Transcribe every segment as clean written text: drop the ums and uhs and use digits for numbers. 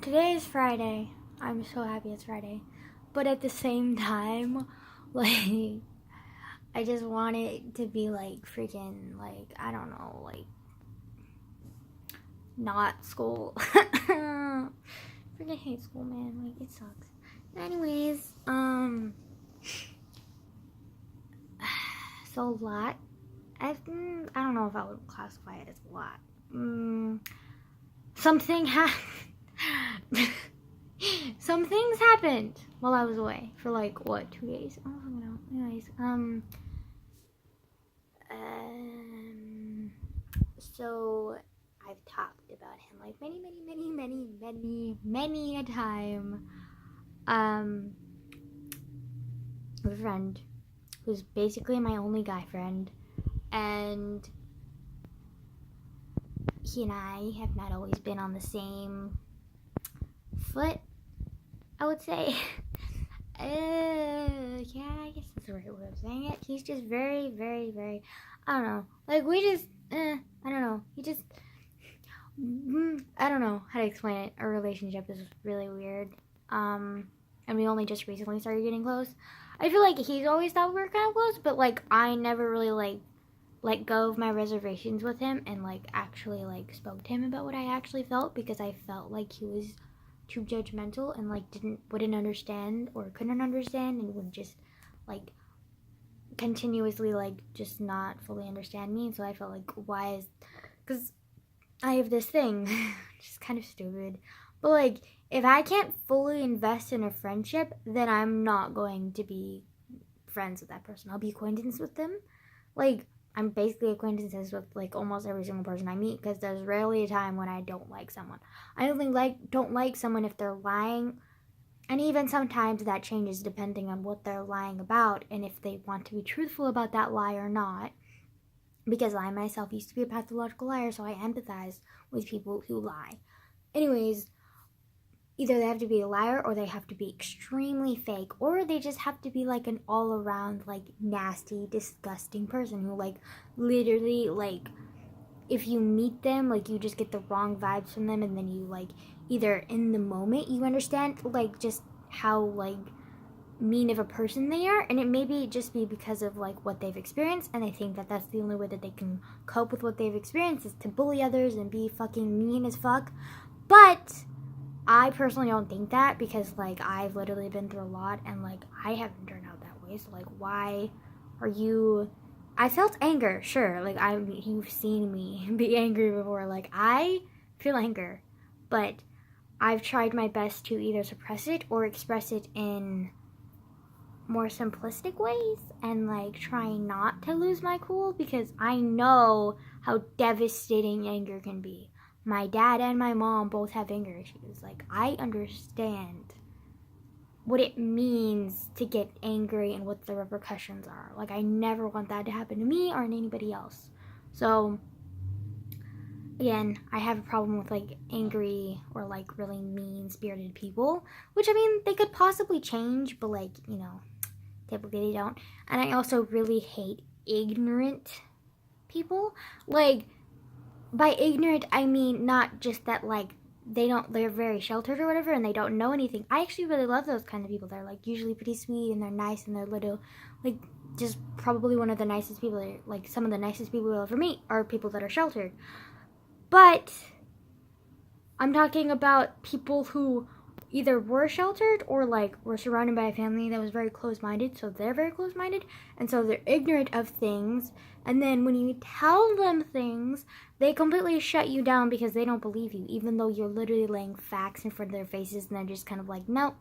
Today is Friday. I'm so happy it's Friday. But at the same time, like, I just want it to be like freaking, like, I don't know, like, not school. Freaking hate school, man. Like, it sucks. Anyways, so a lot. I don't know if I would classify it as a lot. Something some things happened while I was away for like what, 2 days? I don't know. Anyways, so I've talked about him like many a time. A friend who's basically my only guy friend, and he and I have not always been on the same foot, I would say. Yeah, I guess that's the right way of saying it. He's just very, I don't know. Like, we just, I don't know. He just, I don't know how to explain it. Our relationship is really weird. And we only just recently started getting close. I feel like he's always thought we were kind of close, but, like, I never really, like, let go of my reservations with him and, like, actually, like, spoke to him about what I actually felt, because I felt like he was too judgmental and, like, wouldn't understand or couldn't understand and would just, like, continuously, like, just not fully understand me. And so I felt like, why is, because I have this thing, which is kind of stupid, but, like, if I can't fully invest in a friendship, then I'm not going to be friends with that person. I'll be acquaintances with them. Like, I'm basically acquaintances with, like, almost every single person I meet, because there's rarely a time when I don't like someone. I only don't like someone if they're lying, and even sometimes that changes depending on what they're lying about and if they want to be truthful about that lie or not, because I myself used to be a pathological liar, so I empathize with people who lie. Anyways, either they have to be a liar, or they have to be extremely fake, or they just have to be like an all-around, like, nasty, disgusting person who, like, literally, like, if you meet them, like, you just get the wrong vibes from them, and then you, like, either in the moment you understand, like, just how, like, mean of a person they are, and it maybe just be because of, like, what they've experienced, and I think that that's the only way that they can cope with what they've experienced, is to bully others and be fucking mean as fuck. But I personally don't think that, because, like, I've literally been through a lot, and, like, I haven't turned out that way. So, like, why are you... I felt anger, sure. Like, you've seen me be angry before. Like, I feel anger, but I've tried my best to either suppress it or express it in more simplistic ways, and, like, trying not to lose my cool, because I know how devastating anger can be. My dad and my mom both have anger issues. Like, I understand what it means to get angry and what the repercussions are. Like, I never want that to happen to me or to anybody else. So, again, I have a problem with, like, angry or, like, really mean-spirited people, which, I mean, they could possibly change, but, like, you know, typically they don't. And I also really hate ignorant people. Like, by ignorant, I mean not just that, like, they're very sheltered or whatever and they don't know anything. I actually really love those kind of people. They're, like, usually pretty sweet and they're nice and they're little, like, just probably one of the nicest people, like, some of the nicest people you'll ever meet are people that are sheltered. But I'm talking about people who either were sheltered or, like, were surrounded by a family that was very close-minded, so they're very close-minded, and so they're ignorant of things, and then when you tell them things, they completely shut you down because they don't believe you, even though you're literally laying facts in front of their faces, and they're just kind of like, no,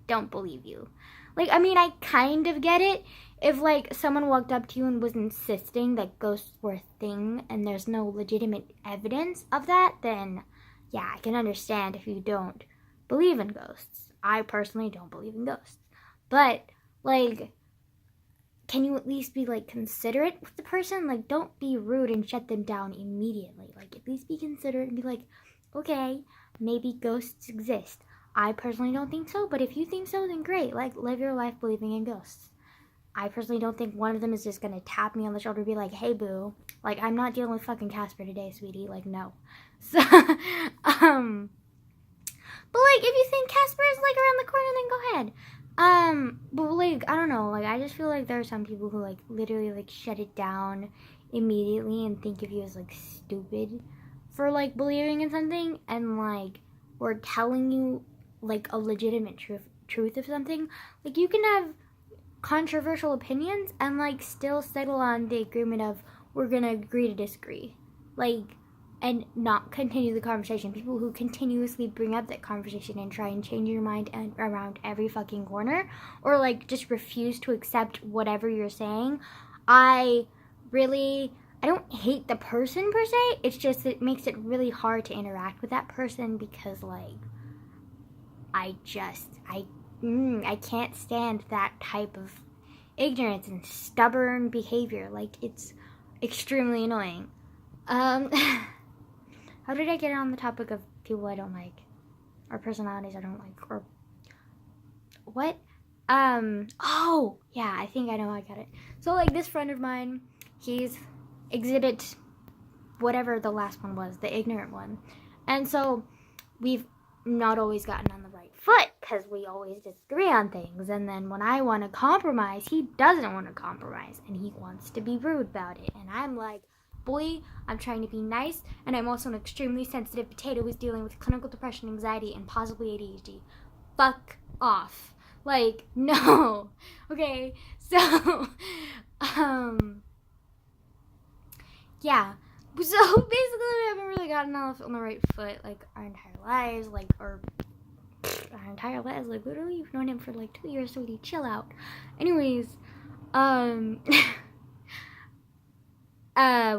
don't believe you. Like, I mean, I kind of get it. If, like, someone walked up to you and was insisting that ghosts were a thing, and there's no legitimate evidence of that, then, yeah, I can understand if you don't believe in ghosts. I personally don't believe in ghosts. But, like, can you at least be, like, considerate with the person? Like, don't be rude and shut them down immediately. Like, at least be considerate and be like, okay, maybe ghosts exist. I personally don't think so, but if you think so, then great. Like, live your life believing in ghosts. I personally don't think one of them is just gonna tap me on the shoulder and be like, hey, boo. Like, I'm not dealing with fucking Casper today, sweetie. Like, no. So, but, bad. But like, I don't know, like, I just feel like there are some people who like literally like shut it down immediately and think of you as like stupid for like believing in something, and like, or telling you like a legitimate truth of something. Like, you can have controversial opinions and like still settle on the agreement of, we're gonna agree to disagree, like, and not continue the conversation. People who continuously bring up that conversation and try and change your mind and around every fucking corner, or like just refuse to accept whatever you're saying. I don't hate the person per se, it's just it makes it really hard to interact with that person, because like I can't stand that type of ignorance and stubborn behavior. Like, it's extremely annoying. How did I get on the topic of people I don't like, or personalities I don't like, or what? Oh yeah, I think I know, I got it. So like, this friend of mine, he's exhibit whatever the last one was, the ignorant one, and so we've not always gotten on the right foot because we always disagree on things. And then when I want to compromise, he doesn't want to compromise and he wants to be rude about it. And I'm like, boy, I'm trying to be nice, and I'm also an extremely sensitive potato who's dealing with clinical depression, anxiety, and possibly ADHD. Fuck off. Like, no. Okay, so yeah. So basically, we haven't really gotten off on the right foot like our entire lives, like, or our entire lives. Like, literally, you've known him for like 2 years, so chill out. Anyways,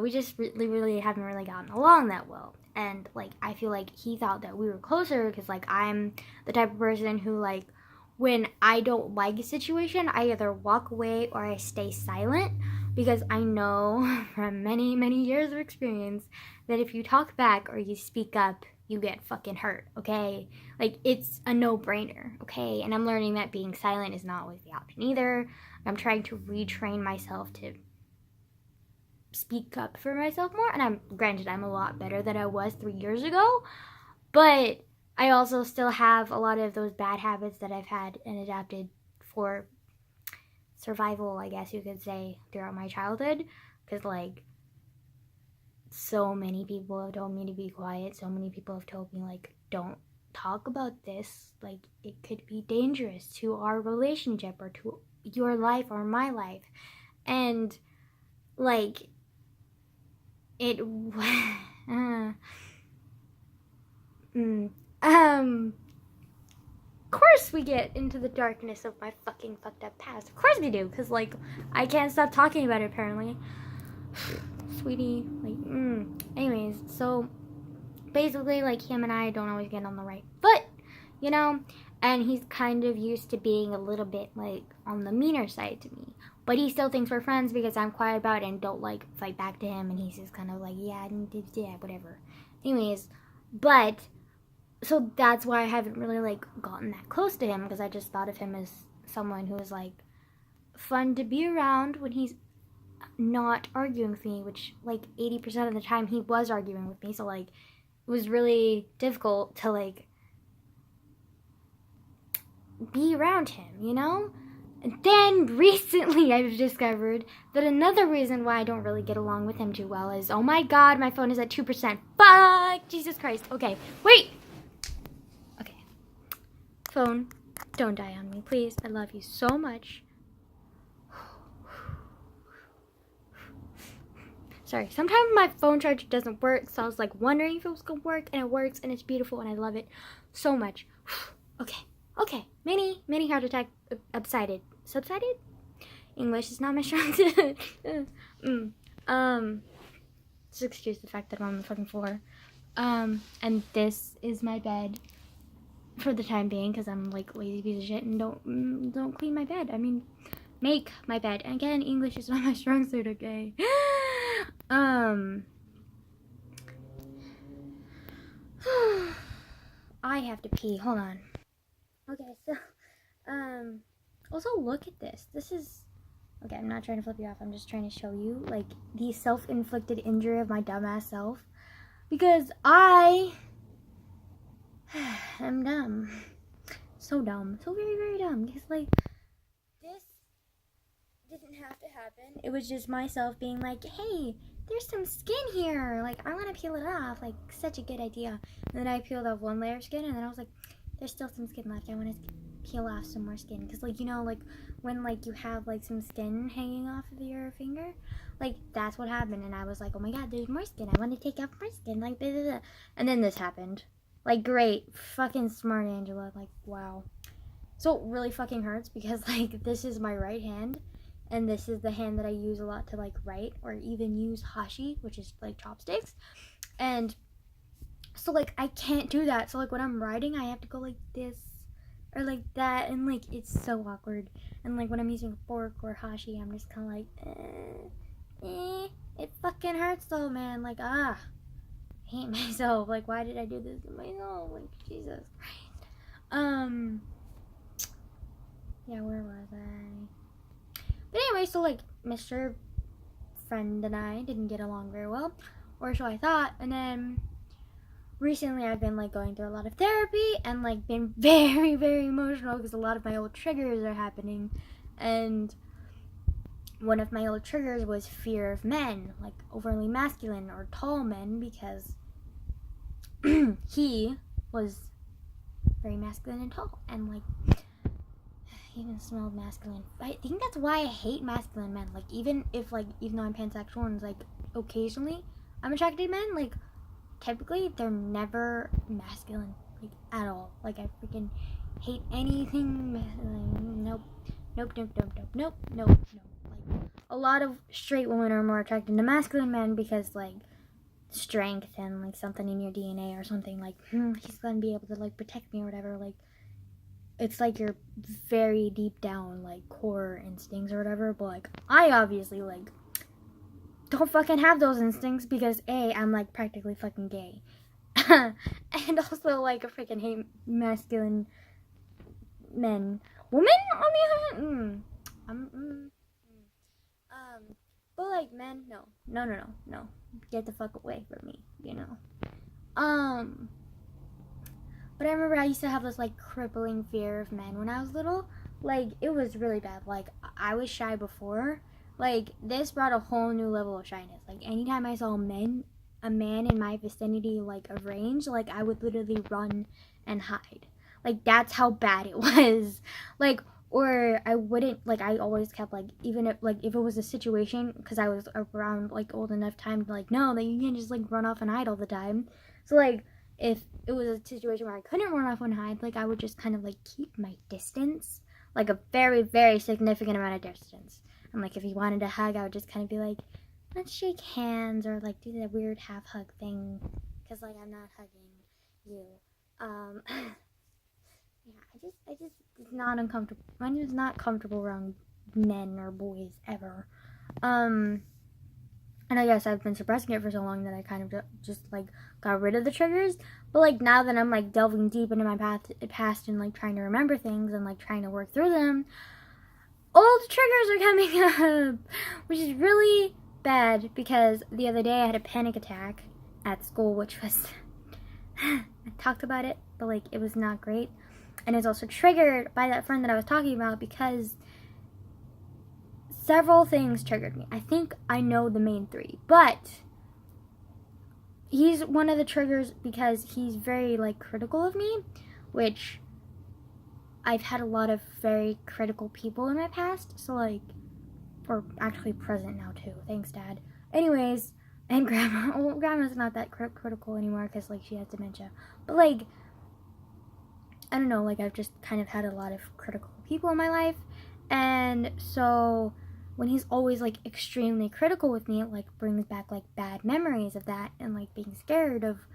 we just really haven't really gotten along that well. And like, I feel like he thought that we were closer because like, I'm the type of person who like, when I don't like a situation, I either walk away or I stay silent, because I know from many, many years of experience that if you talk back or you speak up, you get fucking hurt, okay? Like, it's a no-brainer, okay? And I'm learning that being silent is not always the option either. I'm trying to retrain myself to speak up for myself more, and granted, I'm a lot better than I was 3 years ago, but I also still have a lot of those bad habits that I've had and adapted for survival, I guess you could say, throughout my childhood. Because like, so many people have told me to be quiet, so many people have told me like, don't talk about this, like, it could be dangerous to our relationship or to your life or my life. And like, it of course we get into the darkness of my fucking fucked up past. Of course we do, because like, I can't stop talking about it apparently. Sweetie, like, anyways, so basically like, him and I don't always get on the right foot, you know, and he's kind of used to being a little bit like on the meaner side to me, but he still thinks we're friends because I'm quiet about it and don't like fight back to him, and he's just kind of like, yeah, whatever. Anyways, but so that's why I haven't really like gotten that close to him, because I just thought of him as someone who is like fun to be around when he's not arguing with me, which like 80% of the time he was arguing with me. So like, it was really difficult to like be around him, you know? And then recently I've discovered that another reason why I don't really get along with him too well is, oh my god, my phone is at 2%. Fuck! Jesus Christ. Okay, wait! Okay. Phone, don't die on me, please. I love you so much. Sorry, sometimes my phone charger doesn't work, so I was like wondering if it was gonna work, and it works, and it's beautiful, and I love it so much. Okay, mini heart attack subsided? English is not my strong suit. Just excuse the fact that I'm on the fucking floor. And this is my bed for the time being, because I'm like lazy piece of shit and don't clean my bed. I mean, make my bed. And again, English is not my strong suit, okay? I have to pee. Hold on. Okay, so, also look at this. This is, okay, I'm not trying to flip you off. I'm just trying to show you, like, the self-inflicted injury of my dumbass self. Because I am dumb. So so dumb. So very, very dumb. Because, like, this didn't have to happen. It was just myself being like, hey, there's some skin here. Like, I want to peel it off. Like, such a good idea. And then I peeled off one layer of skin, and then I was like, there's still some skin left. I want to peel off some more skin. Because, like, you know, like, when, like, you have, like, some skin hanging off of your finger, like, that's what happened. And I was like, oh my god, there's more skin. I want to take off more skin. Like, blah, blah, blah. And then this happened. Like, great. Fucking smart, Angela. Like, wow. So it really fucking hurts because, like, this is my right hand. And this is the hand that I use a lot to, like, write or even use hashi, which is, like, chopsticks. And so, like, I can't do that. So, like, when I'm writing, I have to go like this or like that. And, like, it's so awkward. And, like, when I'm using a fork or hashi, I'm just kind of like, it fucking hurts though, man. Like, I hate myself. Like, why did I do this to myself? Like, Jesus Christ. Yeah, where was I? But anyway, so, like, Mr. Friend and I didn't get along very well, or so I thought. And then recently I've been, like, going through a lot of therapy and, like, been very, very emotional because a lot of my old triggers are happening. And one of my old triggers was fear of men, like, overly masculine or tall men, because he was very masculine and tall, and, like, even smelled masculine. I think that's why I hate masculine men. Like, even though I'm pansexual and, like, occasionally I'm attracted to men, like, typically they're never masculine, like, at all. Like, I freaking hate anything. Nope. Like, a lot of straight women are more attracted to masculine men because, like, strength and, like, something in your DNA or something. Like, he's gonna be able to, like, protect me or whatever. Like, it's like your very deep down, like, core instincts or whatever. But, like, I obviously, like, don't fucking have those instincts because A, I'm, like, practically fucking gay. And also, like, I freaking hate masculine men. Women, on the other hand, but, like, men, no. Get the fuck away from me, you know. But I remember I used to have this, like, crippling fear of men when I was little. Like, it was really bad. Like, I was shy before. Like, this brought a whole new level of shyness. Like, anytime I saw a man in my vicinity, like, of range, like, I would literally run and hide. Like, that's how bad it was. Like, or I wouldn't, like, I always kept, like, even if it was a situation, because I was around, like, old enough time to, like, know that you can't just, like, run off and hide all the time. So, like, if it was a situation where I couldn't run off and hide, like, I would just kind of, like, keep my distance, like, a very, very significant amount of distance. And, like, if he wanted to hug, I would just kind of be like, let's shake hands, or, like, do that weird half hug thing, because, like, I'm not hugging you. Yeah, I just, it's not uncomfortable. I'm just not comfortable around men or boys ever. And I guess I've been suppressing it for so long that I kind of just, like, got rid of the triggers. But, like, now that I'm, like, delving deep into my past and, like, trying to remember things and, like, trying to work through them, old triggers are coming up, which is really bad because the other day I had a panic attack at school, which was, I talked about it, but, like, it was not great. And it's also triggered by that friend that I was talking about because several things triggered me. I think I know the main three, but he's one of the triggers because he's very, like, critical of me, which I've had a lot of very critical people in my past, so, like, or actually present now too, thanks Dad. Anyways, and Grandma, well, Grandma's not that critical anymore because, like, she has dementia, but, like, I don't know, like, I've just kind of had a lot of critical people in my life, and so when he's always, like, extremely critical with me, it, like, brings back, like, bad memories of that, and, like, being scared of,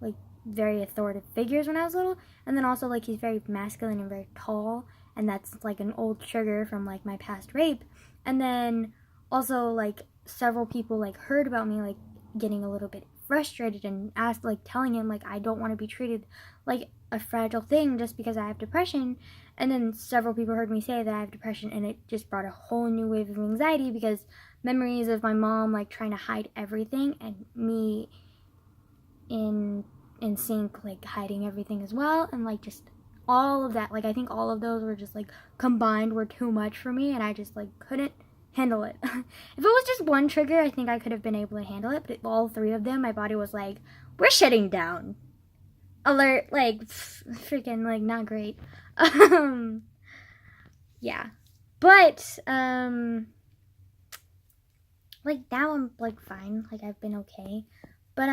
like, very authoritative figures when I was little. And then also, like, he's very masculine and very tall, and that's, like, an old trigger from, like, my past rape. And then also, like, several people, like, heard about me, like, getting a little bit frustrated and asked, like, telling him, like, I don't want to be treated like a fragile thing just because I have depression. And then several people heard me say that I have depression, and it just brought a whole new wave of anxiety because memories of my mom, like, trying to hide everything, and me in sync, like, hiding everything as well, and, like, just all of that, like, I think all of those were just, like, combined were too much for me, and I just, like, couldn't handle it. If it was just one trigger, I think I could have been able to handle it, but all three of them, my body was like, we're shutting down. Alert, like, freaking, like, not great. Yeah. But, like, now I'm, like, fine. Like, I've been okay. But,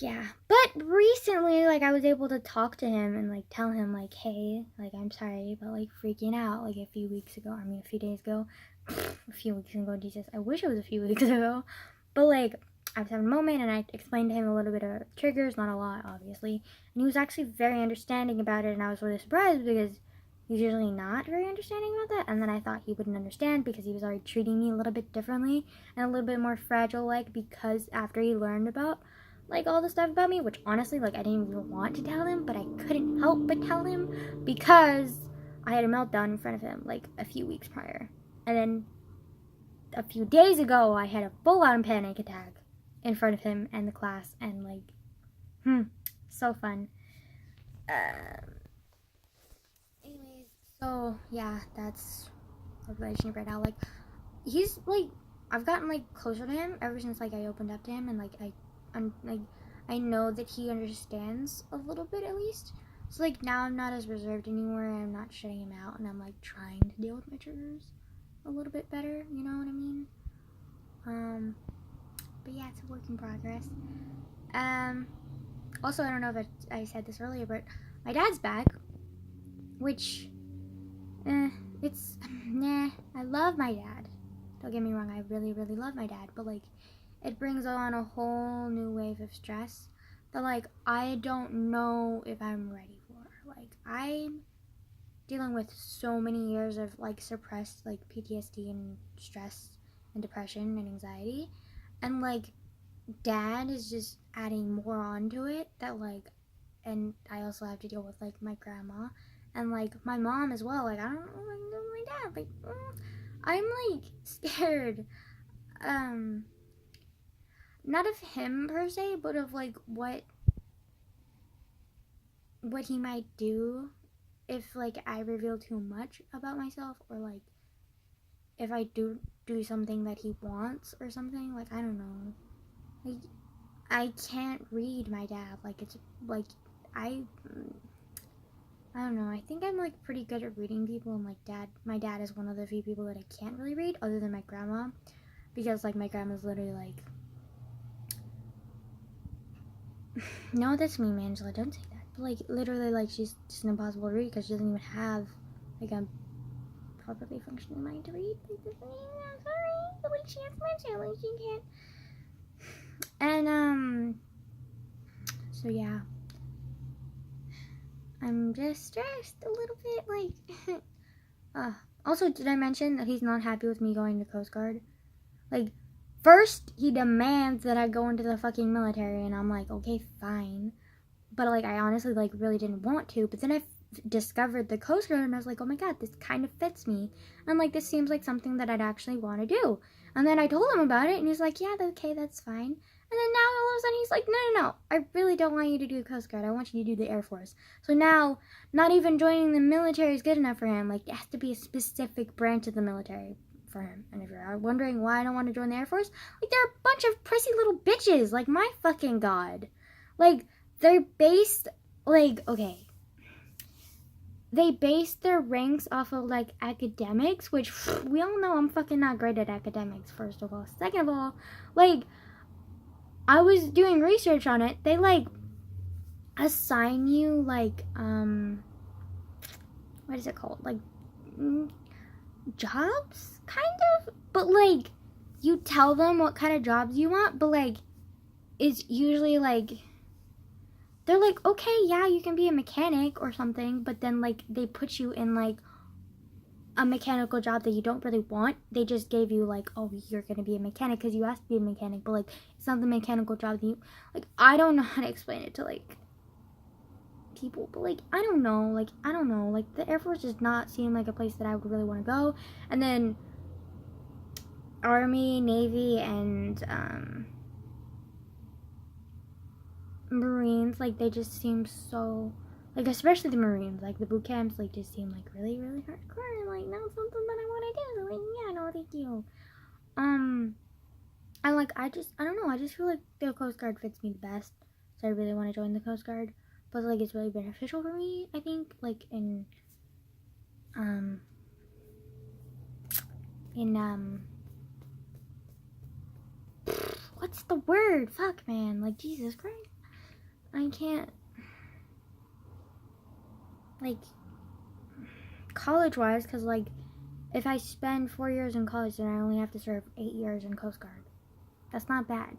yeah. But recently, like, I was able to talk to him and, like, tell him, like, hey, like, I'm sorry about, like, freaking out, like, a few days ago. A few weeks ago, Jesus. I wish it was a few weeks ago. But, like, I was having a moment, and I explained to him a little bit of triggers, not a lot, obviously. And he was actually very understanding about it, and I was really surprised because he's usually not very understanding about that. And then I thought he wouldn't understand because he was already treating me a little bit differently and a little bit more fragile-like, because after he learned about, like, all the stuff about me, which honestly, like, I didn't even want to tell him, but I couldn't help but tell him because I had a meltdown in front of him, like, a few weeks prior. And then a few days ago, I had a full-on panic attack in front of him and the class, and, like, so fun. Anyways, so, yeah, that's the relationship right now. Like, he's, like, I've gotten, like, closer to him ever since, like, I opened up to him, and, like, I know that he understands a little bit, at least. So, like, now I'm not as reserved anymore, and I'm not shutting him out, and I'm, like, trying to deal with my triggers a little bit better, you know what I mean? But yeah, it's a work in progress. Also, I don't know if I said this earlier, but my dad's back, which, it's, I love my dad. Don't get me wrong, I really, really love my dad, but, like, it brings on a whole new wave of stress that, like, I don't know if I'm ready for. Like, I'm dealing with so many years of, like, suppressed, like, PTSD and stress and depression and anxiety, and, like, dad is just adding more onto it that, like, and I also have to deal with, like, my grandma and, like, my mom as well. Like, I don't know what I'm doing with my dad. Like, I'm, like, scared, not of him per se, but of, like, what he might do if, like, I reveal too much about myself, or, like, if I do something that he wants or something. Like, I don't know. Like, I can't read my dad. Like, it's, like, I don't know. I think I'm, like, pretty good at reading people, and, like, my dad is one of the few people that I can't really read, other than my grandma, because, like, my grandma's literally, like, no, that's me, Angela, don't say that, but, like, literally, like, she's just impossible to read, because she doesn't even have, like, a properly functioning mind to read. Like, I'm sorry, but, like, she has dementia, like, she can't, and, so, yeah. I'm just stressed a little bit, like, also, did I mention that he's not happy with me going to Coast Guard? Like, first, he demands that I go into the fucking military, and I'm like, okay, fine. But, like, I honestly, like, really didn't want to, but then I discovered the Coast Guard, and I was like, oh my god, this kind of fits me. And, like, this seems like something that I'd actually want to do. And then I told him about it, and he's like, yeah, okay, that's fine. And then now, all of a sudden, he's like, no, I really don't want you to do the Coast Guard. I want you to do the Air Force. So now, not even joining the military is good enough for him. Like, it has to be a specific branch of the military for him. And if you're wondering why I don't want to join the Air Force, like, they're a bunch of prissy little bitches. Like, my fucking god. Like, they're based, like, okay. They base their ranks off of, like, academics, which we all know I'm fucking not great at academics, first of all. Second of all, like, I was doing research on it. They, like, assign you, like, what is it called? Like, jobs, kind of? But, like, you tell them what kind of jobs you want, but, like, it's usually, like, they're like, okay, yeah, you can be a mechanic or something, but then, like, they put you in, like, a mechanical job that you don't really want. They just gave you, like, oh, you're gonna be a mechanic because you asked to be a mechanic, but, like, it's not the mechanical job that you, like, I don't know how to explain it to, like, people, but, like, I don't know, like, the Air Force does not seem like a place that I would really want to go. And then Army, Navy, and, Marines, like, they just seem so, like, especially the Marines, like, the boot camps, like, just seem, like, really, really hardcore, and, like, that's something that I want to do, like, yeah, no, thank you. And, like, I don't know, I just feel like the Coast Guard fits me the best, so I really want to join the Coast Guard, but, like, it's really beneficial for me, I think, like, what's the word? Fuck, man, like, Jesus Christ. I can't, like, college-wise, because, like, if I spend 4 years in college, then I only have to serve 8 years in Coast Guard. That's not bad.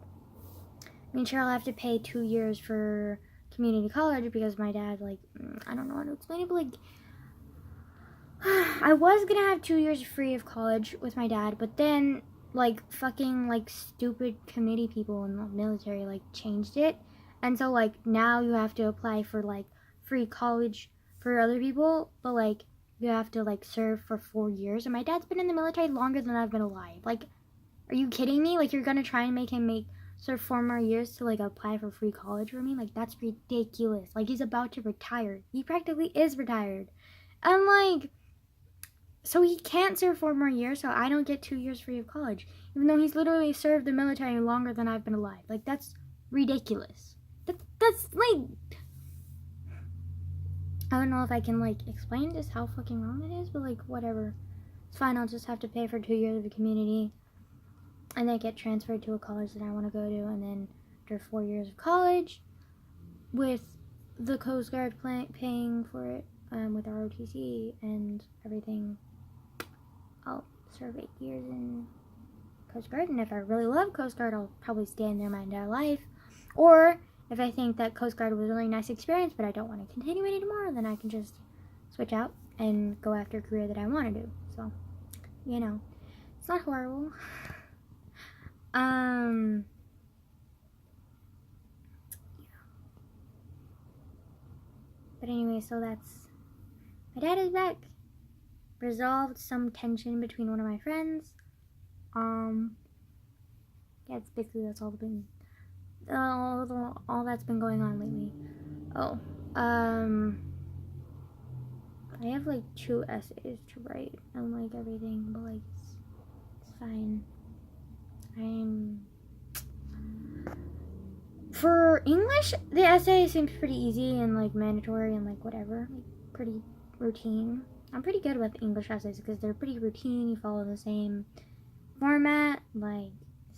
I mean, sure, I'll have to pay 2 years for community college because my dad, like, I don't know how to explain it, but, like, I was gonna have 2 years free of college with my dad, but then, like, fucking, like, stupid committee people in the military, like, changed it. And so, like, now you have to apply for, like, free college for other people, but, like, you have to, like, serve for 4 years. And my dad's been in the military longer than I've been alive. Like, are you kidding me? Like, you're gonna try and make him serve 4 more years to, like, apply for free college for me? Like, that's ridiculous. Like, he's about to retire. He practically is retired. And, like, so he can't serve 4 more years, so I don't get 2 years free of college. Even though he's literally served the military longer than I've been alive. Like, that's ridiculous. That's, like, I don't know if I can, like, explain just how fucking wrong it is, but, like, whatever. It's fine, I'll just have to pay for 2 years of the community, and then get transferred to a college that I want to go to, and then after 4 years of college, with the Coast Guard paying for it, with ROTC and everything, I'll serve 8 years in Coast Guard, and if I really love Coast Guard, I'll probably stay in there my entire life, or if I think that Coast Guard was a really nice experience, but I don't want to continue it anymore, then I can just switch out and go after a career that I want to do. So, you know, it's not horrible. But anyway, so that's, my dad is back. Resolved some tension between one of my friends. Yeah, it's basically, that's all that's been going on lately. Oh, I have, like, 2 essays to write and, like, everything, but, like, it's fine. For English, the essay seems pretty easy and, like, mandatory and, like, whatever, like, pretty routine. I'm pretty good with English essays because they're pretty routine. You follow the same format, like,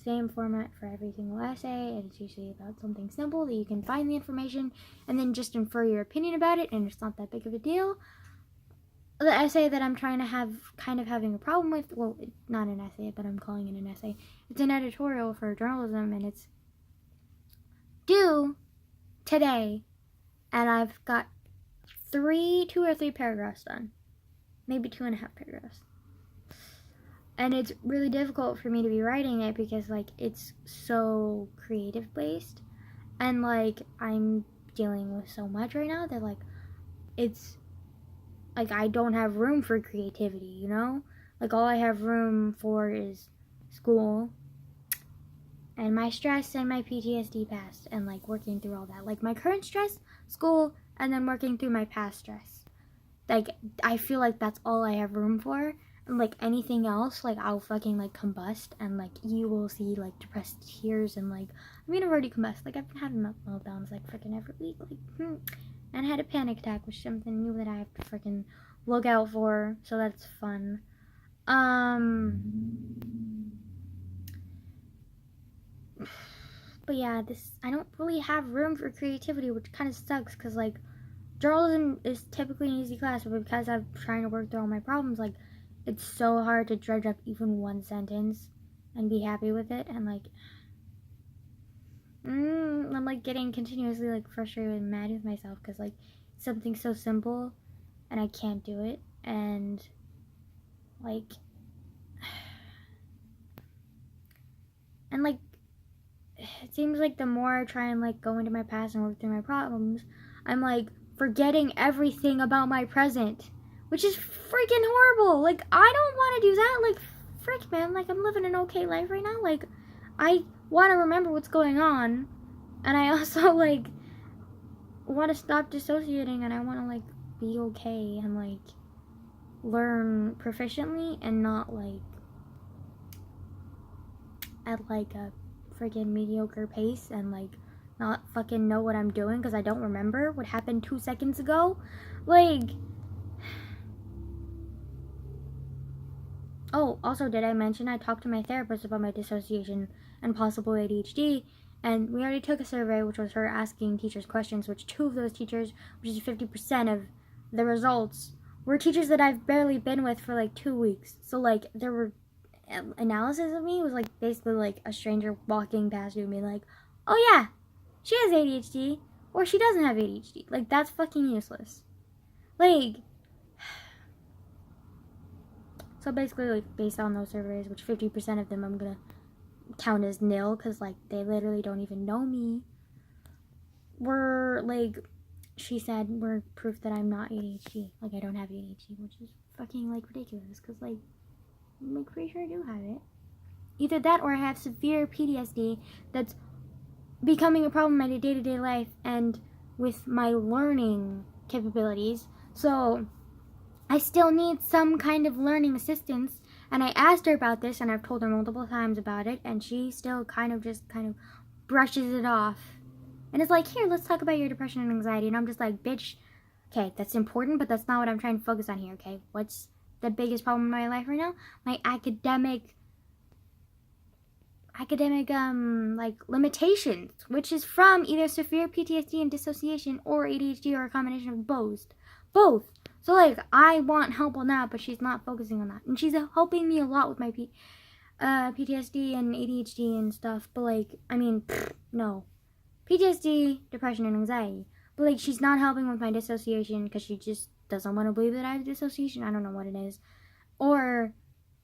same format for every single essay, and it's usually about something simple that you can find the information and then just infer your opinion about it, and it's not that big of a deal. The essay that I'm trying to having a problem with, well, it's not an essay, but I'm calling it an essay. It's an editorial for journalism, and it's due today, and I've got 2 or 3 paragraphs done. Maybe 2.5 paragraphs. And it's really difficult for me to be writing it because, like, it's so creative based. And, like, I'm dealing with so much right now that, like, it's, like, I don't have room for creativity, you know? Like, all I have room for is school and my stress and my PTSD past and, like, working through all that. Like, my current stress, school, and then working through my past stress. Like, I feel like that's all I have room for. And, like, anything else, like, I'll fucking, like, combust, and, like, you will see, like, depressed tears, and, like, I mean, I've already combust. Like, I've been having meltdowns, like, freaking every week, like, and I had a panic attack, which is something new that I have to freaking look out for, so that's fun. But yeah, I don't really have room for creativity, which kind of sucks, because, like, journalism is typically an easy class, but because I'm trying to work through all my problems, like, it's so hard to dredge up even one sentence and be happy with it, and, like, I'm, like, getting continuously, like, frustrated and mad with myself, because, like, something so simple, and I can't do it, and, like, it seems like the more I try and, like, go into my past and work through my problems, I'm, like, forgetting everything about my present, which is freaking horrible. Like, I don't want to do that. Like, frick, man, like, I'm living an okay life right now. Like, I want to remember what's going on, and I also, like, want to stop dissociating, and I want to like be okay and like learn proficiently and not like at like a freaking mediocre pace and like not fucking know what I'm doing because I don't remember what happened 2 seconds ago. Like, oh, also, did I mention I talked to my therapist about my dissociation and possible ADHD, and we already took a survey, which was her asking teachers questions, which 2 of those teachers, which is 50% of the results, were teachers that I've barely been with for like 2 weeks. So like, there were analysis of me was like basically like a stranger walking past you and being like, oh yeah, she has ADHD, or she doesn't have ADHD. Like, that's fucking useless. Like, so basically, like, based on those surveys, which 50% of them I'm gonna count as nil, because, like, they literally don't even know me, were, like, she said, were proof that I'm not ADHD. Like, I don't have ADHD, which is fucking, like, ridiculous, because, like, I'm, like, pretty sure I do have it. Either that, or I have severe PTSD that's becoming a problem in my day-to-day life and with my learning capabilities. So I still need some kind of learning assistance, and I asked her about this, and I've told her multiple times about it, and she still kind of brushes it off and it's like, here, let's talk about your depression and anxiety. And I'm just like, bitch, okay, that's important, but that's not what I'm trying to focus on here. Okay, what's the biggest problem in my life right now? My academic like limitations, which is from either severe PTSD and dissociation or ADHD or a combination of both. So like, I want help on that, but she's not focusing on that, and she's helping me a lot with my PTSD and ADHD and stuff. But like, I mean, no, PTSD, depression, and anxiety. But like, she's not helping with my dissociation because she just doesn't want to believe that I have dissociation. I don't know what it is, or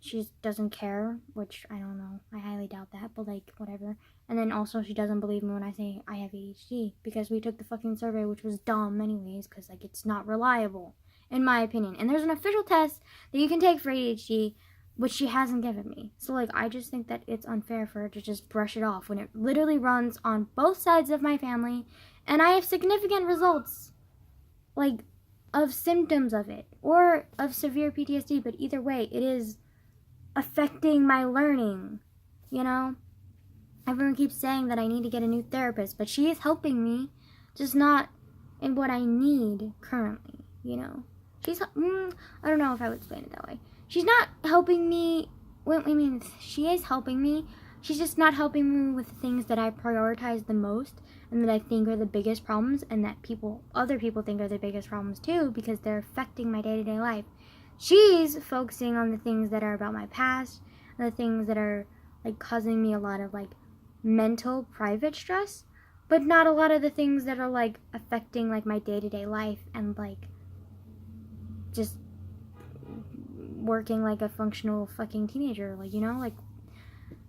she doesn't care, which I don't know. I highly doubt that, but like, whatever. And then also, she doesn't believe me when I say I have ADHD because we took the fucking survey, which was dumb anyways, because like, it's not reliable, in my opinion. And there's an official test that you can take for ADHD, which she hasn't given me. So like, I just think that it's unfair for her to just brush it off when it literally runs on both sides of my family, and I have significant results, like, of symptoms of it, or of severe PTSD, but either way, it is affecting my learning, you know? Everyone keeps saying that I need to get a new therapist, but she is helping me, just not in what I need currently, you know? She's, I don't know if I would explain it that way. She's not helping me, she is helping me, she's just not helping me with the things that I prioritize the most, and that I think are the biggest problems, and that other people think are the biggest problems too, because they're affecting my day-to-day life. She's focusing on the things that are about my past, and the things that are like causing me a lot of like mental private stress, but not a lot of the things that are like affecting like my day-to-day life and like just working like a functional fucking teenager, like, you know, like,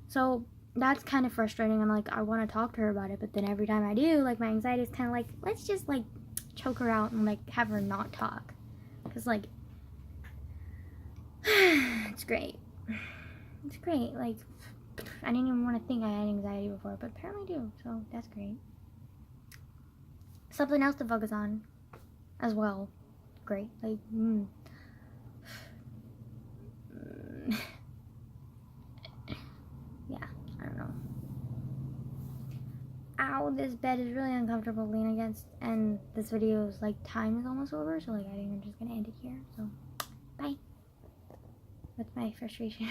so that's kind of frustrating, and like, I want to talk to her about it, but then every time I do, like, my anxiety is kind of like, let's just like choke her out and like have her not talk, because like, it's great, like, I didn't even want to think I had anxiety before, but apparently I do, so that's great. Something else to focus on as well, great, like, yeah, I don't know. Ow, this bed is really uncomfortable to lean against, and this video's like, time is almost over, so like, I think I'm just gonna end it here, so bye. That's my frustration.